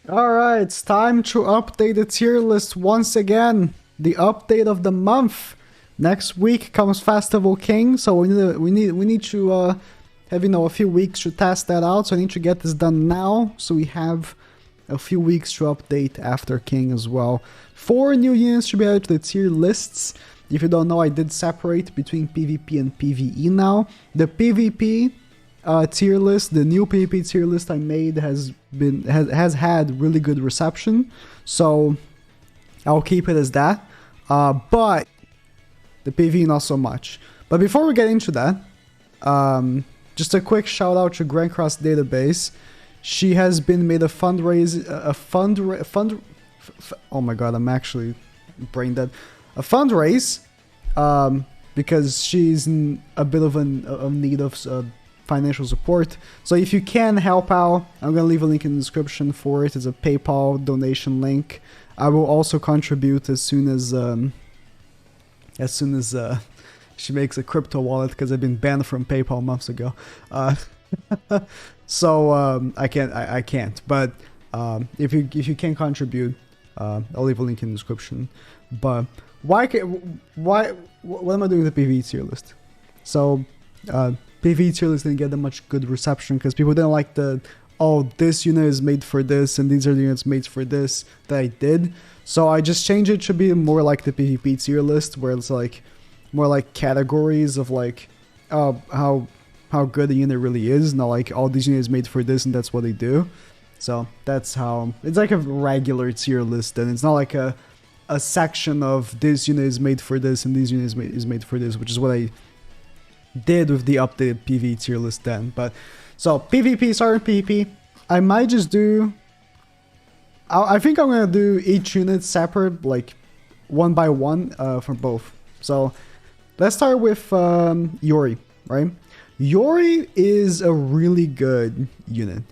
Alright, it's time to update the tier list once again. The update of the month. Next week comes Festival King, so we need to have a few weeks to test that out. So I need to get this done now, so we have a few weeks to update after King as well. 4 new units to be added to the tier lists. If you don't know, I did separate between PvP and PvE now. The PvP tier list, the new PvP tier list I made has had really good reception, so I'll keep it as that. But the PvE not so much. But before we get into that, just a quick shout out to Grand Cross Database. She has been made a oh my god, I'm actually brain dead. A fundraise, because she's in a bit of need of financial support. So if you can help out, I'm gonna leave a link in the description for it. It's a PayPal donation link. I will also contribute as soon as she makes a crypto wallet, because I've been banned from PayPal months ago. So I can't. But if you can contribute, I'll leave a link in the description. But what am I doing with the PvE tier list? So PvE tier list didn't get that much good reception because people didn't like this unit is made for this and these are the units made for this that I did. So I just changed it to be more like the PvP tier list, where it's like more like categories of like how good the unit really is, not like all these units made for this and that's what they do. So that's how it's like a regular tier list, and it's not like a section of this unit is made for this and this unit is made for this, which is what I did with the updated PvE tier list then. But so PvP, sorry, PvP, I might just do, I think I'm gonna do each unit separate, like one by one, for both. So let's start with Iori, right? Iori is a really good unit.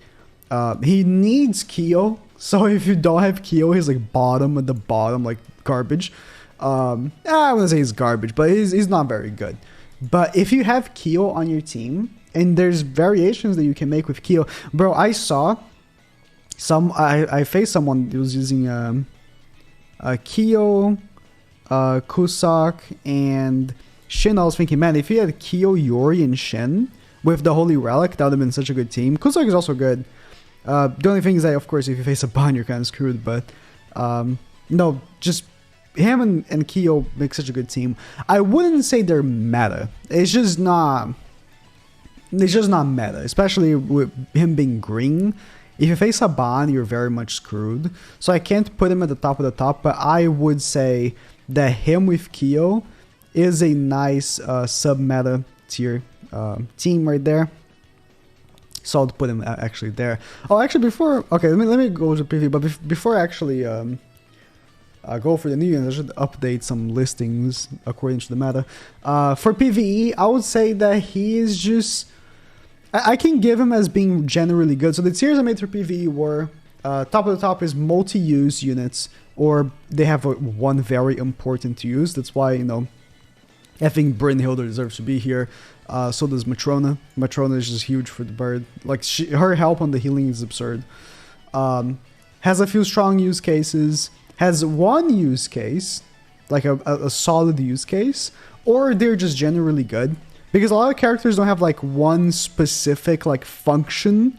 He needs Kyo, so if you don't have Kyo, he's like bottom at the bottom, like garbage. I wouldn't say he's garbage, but he's not very good. But if you have Kyo on your team, and there's variations that you can make with Kyo. Bro, I saw I faced someone who was using Kyo, Kusak, and Shin. I was thinking, man, if he had Kyo, Iori, and Shin with the Holy Relic, that would have been such a good team. Kusak is also good. The only thing is that, of course, if you face a Ban, you're kind of screwed. But no, just him and Kyo make such a good team. I wouldn't say they're meta. It's just not meta, especially with him being green. If you face a Ban, you're very much screwed. So I can't put him at the top of the top, but I would say that him with Kyo is a nice sub-meta tier team right there. So I'll put him actually there. Oh, actually, let me go to preview. But before I actually go for the new units, I should update some listings according to the meta. For PvE, I would say that he is just, I can give him as being generally good. So the tiers I made for PvE were, top of the top is multi-use units, or they have one very important use. That's why, I think Brynhilde deserves to be here. So does Matrona. Matrona is just huge for the bird. Like, her help on the healing is absurd. Has a few strong use cases. Has one use case, like a solid use case, or they're just generally good. Because a lot of characters don't have like one specific like function,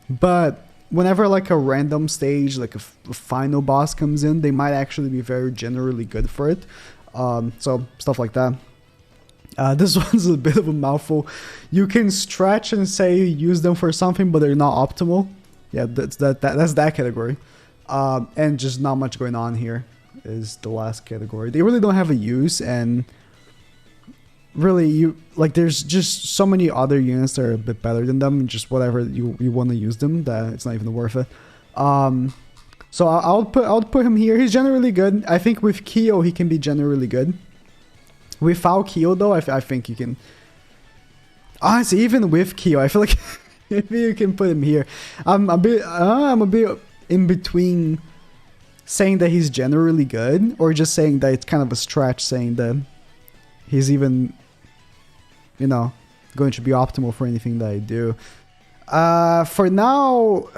but whenever like a random stage, like a final boss comes in, they might actually be very generally good for it. So stuff like that. This one's a bit of a mouthful. You can stretch and say use them for something, but they're not optimal. Yeah, that's that category. And just not much going on here is the last category. They really don't have a use, and really there's just so many other units that are a bit better than them, and just whatever you want to use them, that it's not even worth it. So I'll put him here. He's generally good. I think with Kyo he can be generally good. Without Kyo though, I think you can, honestly, even with Kyo, I feel like maybe you can put him here. I'm a bit in between saying that he's generally good, or just saying that it's kind of a stretch saying that he's even, going to be optimal for anything that I do. For now,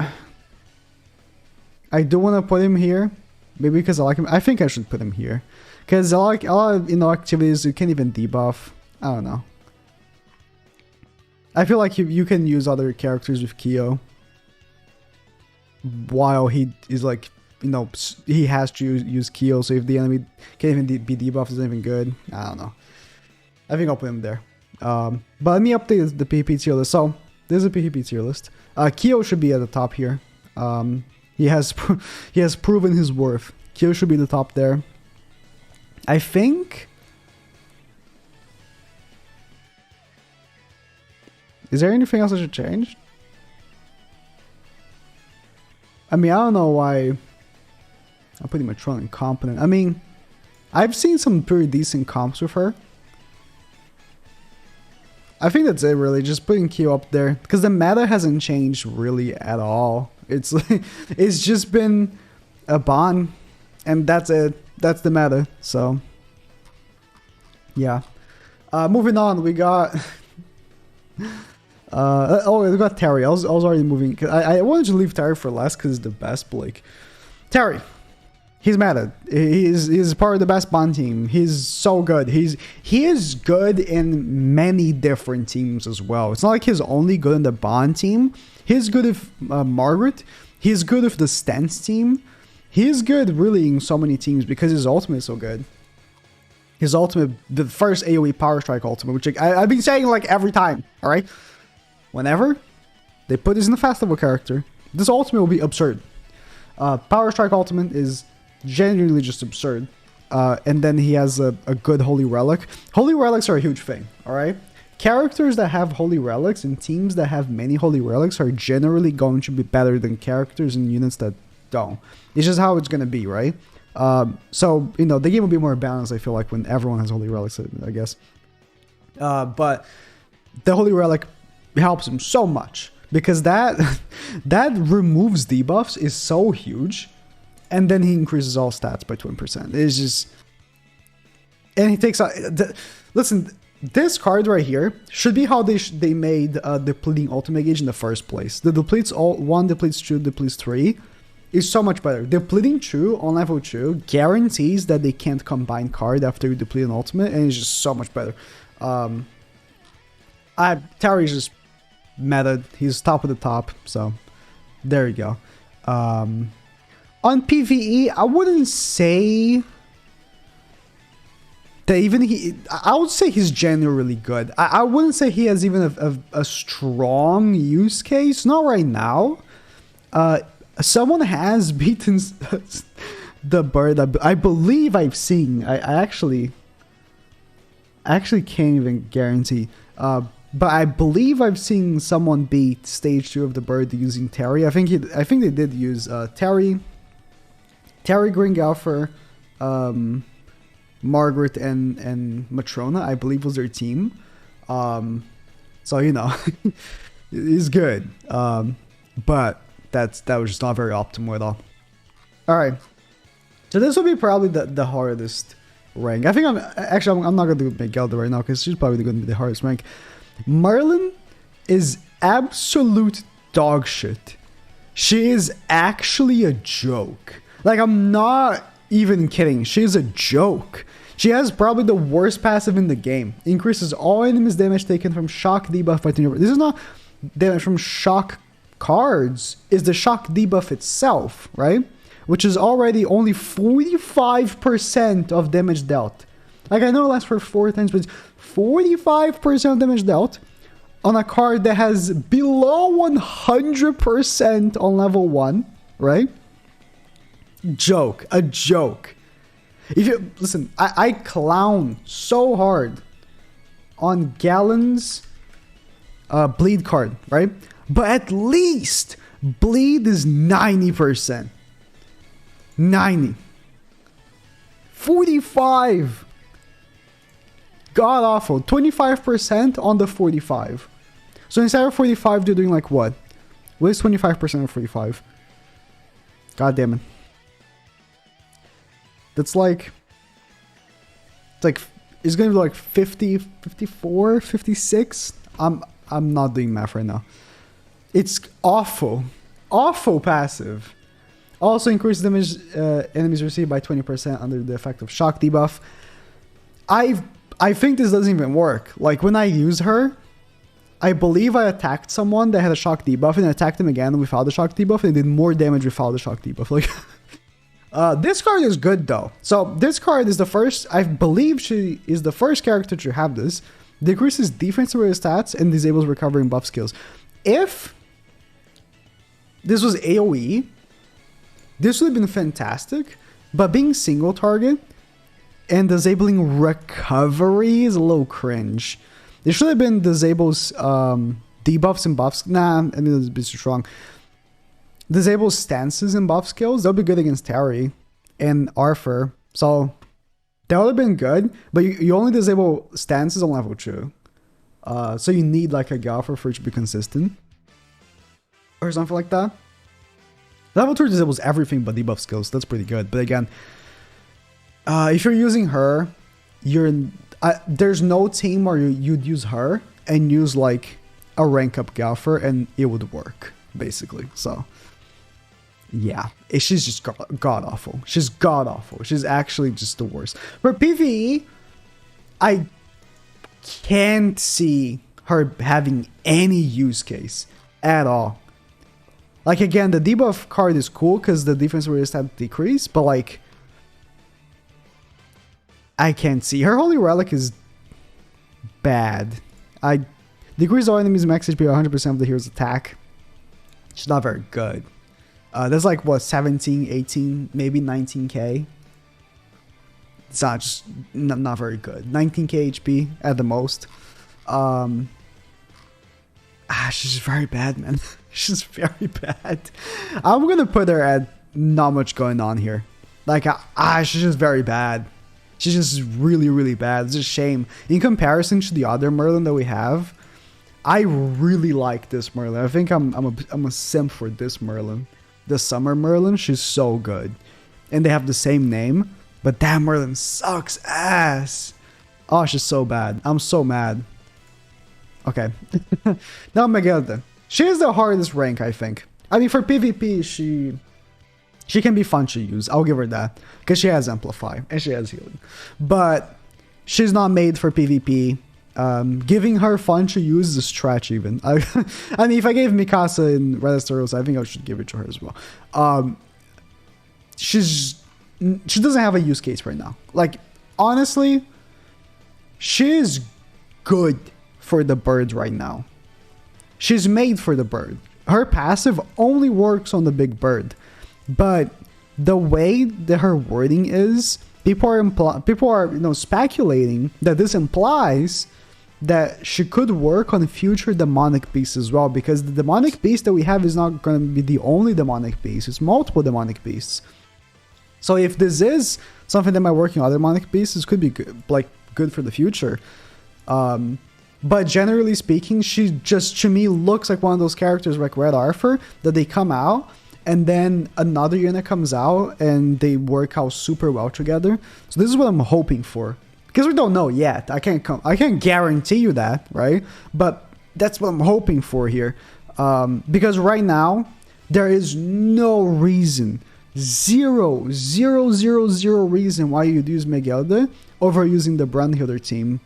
I do want to put him here. Maybe because I like him. I think I should put him here. Because a lot of, activities you can't even debuff. I don't know. I feel like you can use other characters with Kyo. While he is like, he has to use Kyo. So if the enemy can't even be debuffed, isn't even good. I don't know. I think I'll put him there. But let me update the PvP tier list. So there's a PvP tier list. Kyo should be at the top here. He has proven his worth. Kyo should be the top there. I think. Is there anything else I should change? I mean, I don't know why I'm putting Matron incompetent. I mean, I've seen some pretty decent comps with her. I think that's it, really. Just putting Kyo up there. Because the meta hasn't changed really at all. It's just been a Ban. And that's it. That's the meta. So, yeah. Moving on, we got... we got Terry. I was already moving. I wanted to leave Terry for last because it's the best, but like... Terry. He's meta. He's part of the best Bond team. He's so good. He is good in many different teams as well. It's not like he's only good in the Bond team. He's good with Margaret. He's good with the Stance team. He's good really in so many teams because his ultimate is so good. His ultimate, the first AoE Power Strike ultimate, which I've been saying like every time, alright? Whenever they put this in a fast level character, this ultimate will be absurd. Power Strike ultimate is genuinely just absurd. And then he has a good Holy Relic. Holy Relics are a huge thing, alright? Characters that have Holy Relics and teams that have many Holy Relics are generally going to be better than characters and units that don't. It's just how it's going to be, right? So, the game will be more balanced, I feel like, when everyone has Holy Relics, I guess. But the Holy Relic helps him so much because that removes debuffs is so huge, and then he increases all stats by 20%. It's just... And he takes... Listen... This card right here should be how they made depleting ultimate gauge in the first place. The depletes 1, depletes 2, depletes 3 is so much better. Depleting 2 on level 2 guarantees that they can't combine card after you deplete an ultimate, and it's just so much better. Terry's just meta. He's top of the top, so there you go. On PvE, I wouldn't say... I would say he's generally good. I wouldn't say he has even a strong use case. Not right now. Someone has beaten the bird. I believe I've seen. I actually can't even guarantee. But I believe I've seen someone beat stage 2 of the bird using Terry. I think they did use Terry, Gringalfer, Margaret and Matrona, I believe, was their team. So it's good. But that was just not very optimal at all. Alright. So this will be probably the hardest rank. I think I'm not gonna do Megerda right now because she's probably gonna be the hardest rank. Merlin is absolute dog shit. She is actually a joke. Like, I'm not even kidding. She's a joke. She has probably the worst passive in the game. Increases all enemies' damage taken from shock debuff by 20%. This is not damage from shock cards. It's the shock debuff itself, right? Which is already only 45% of damage dealt. Like, I know it lasts for 4 times, but it's 45% damage dealt on a card that has below 100% on level 1, right? A joke. If you listen, I clown so hard on Gallon's bleed card, right? But at least bleed is 90%. 90. 45. God awful. 25% on the 45. So instead of 45, they're doing like what? What is 25% of 45? God damn it. That's like, it's gonna be like 50, 54, 56. I'm not doing math right now. It's awful passive. Also increases damage enemies receive by 20% under the effect of shock debuff. I think this doesn't even work. Like when I use her, I believe I attacked someone that had a shock debuff and I attacked them again without the shock debuff and did more damage without the shock debuff. Like, this card is good though. So this card is the first, I believe she is the first character to have this. Decreases defense with stats and disables recovery and buff skills. If this was AoE, this would have been fantastic, but being single target and disabling recovery is a little cringe. It should have been disables debuffs and buffs. Nah, I mean, it's a bit too strong. Disables stances and buff skills. That'll be good against Terry and Arthur. So that would have been good, but you only disable stances on level 2. So you need like a Galfer for it to be consistent. Or something like that. Level 2 disables everything but debuff skills. That's pretty good. But again, if you're using her, there's no team where you'd use her and use like a rank up Galfer and it would work, basically. So yeah, she's just god awful. She's god awful. She's actually just the worst. For PvE, I can't see her having any use case at all. Like again, the debuff card is cool because the defense will just have to decrease, but like I can't see. Her Holy Relic is bad. I decrease all enemies max HP 100% of the hero's attack. She's not very good. That's like what, 17, 18, maybe 19k. It's not just not very good. 19k HP at the most. She's just very bad, man. She's very bad. I'm gonna put her at not much going on here. Like, she's just very bad. She's just really, really bad. It's a shame. In comparison to the other Merlin that we have, I really like this Merlin. I think I'm a simp for this Merlin. The Summer Merlin, she's so good. And they have the same name, but that Merlin sucks ass. Oh, she's so bad. I'm so mad. Okay. Now Megerda. She is the hardest rank, I think. I mean, for PvP, she can be fun to use. I'll give her that. Because she has Amplify and she has Healing. But she's not made for PvP. Giving her fun to use is a stretch even. I mean, if I gave Mikasa in Red Asteros, I think I should give it to her as well. She doesn't have a use case right now. Like, honestly, she is good for the bird right now. She's made for the bird. Her passive only works on the big bird. But the way that her wording is, people are speculating that this implies that she could work on future demonic beasts as well, because the demonic beast that we have is not going to be the only demonic beast. It's multiple demonic beasts. So if this is something that might work in other demonic beasts, this could be good for the future. But generally speaking, she just, to me, looks like one of those characters like Red Arthur, that they come out and then another unit comes out and they work out super well together. So this is what I'm hoping for. Because we don't know yet. I can't guarantee you that, right? But that's what I'm hoping for here. Because right now, there is no reason, zero reason why you'd use Megerda over using the Brunhilder team.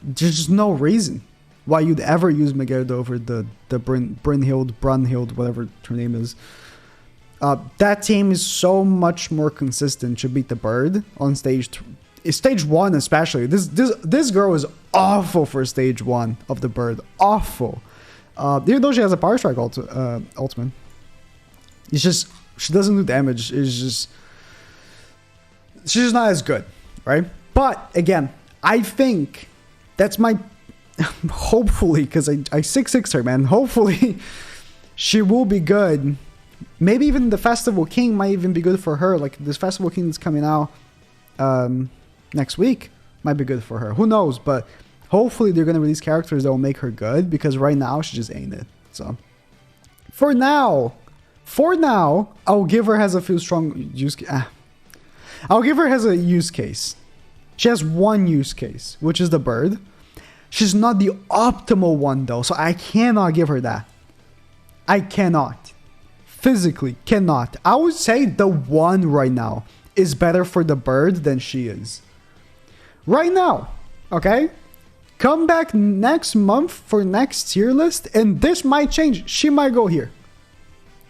There's just no reason why you'd ever use Megerda over the Brunhild, whatever her name is. That team is so much more consistent to beat the bird on stage 1 especially. This girl is awful for stage 1 of the bird. Awful. Even though she has a power strike ultimate. It's just, she doesn't do damage. She's just not as good, right? But again, I think that's my hopefully, because I 6-6 her, man. Hopefully she will be good. Maybe even the Festival King might even be good for her. Like this Festival King that's coming out next week might be good for her. Who knows? But hopefully they're going to release characters that will make her good, because right now she just ain't it. So for now, I'll give her as a few strong use. I'll give her as a use case. She has one use case, which is the bird. She's not the optimal one though, so I cannot give her that. I cannot. physically cannot. I would say the 1 right now is better for the bird than she is. Right now, okay? Come back next month for next tier list, and this might change. She might go here.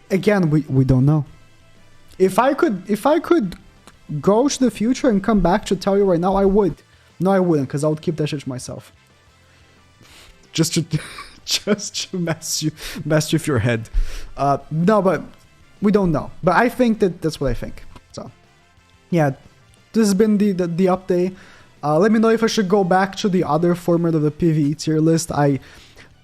Again, we don't know. If I could go to the future and come back to tell you right now, I would. No, I wouldn't, because I would keep that shit to myself. Just to just to mess with your head. No, but we don't know. But I think that's what I think. So yeah, this has been the update. Let me know if I should go back to the other format of the PvE tier list.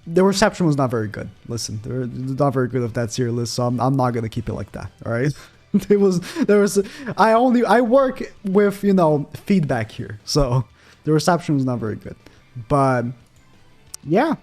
The reception was not very good. Listen, they're not very good of that tier list, so I'm not gonna keep it like that. All right. I work with, you know, feedback here, so the reception was not very good. But yeah,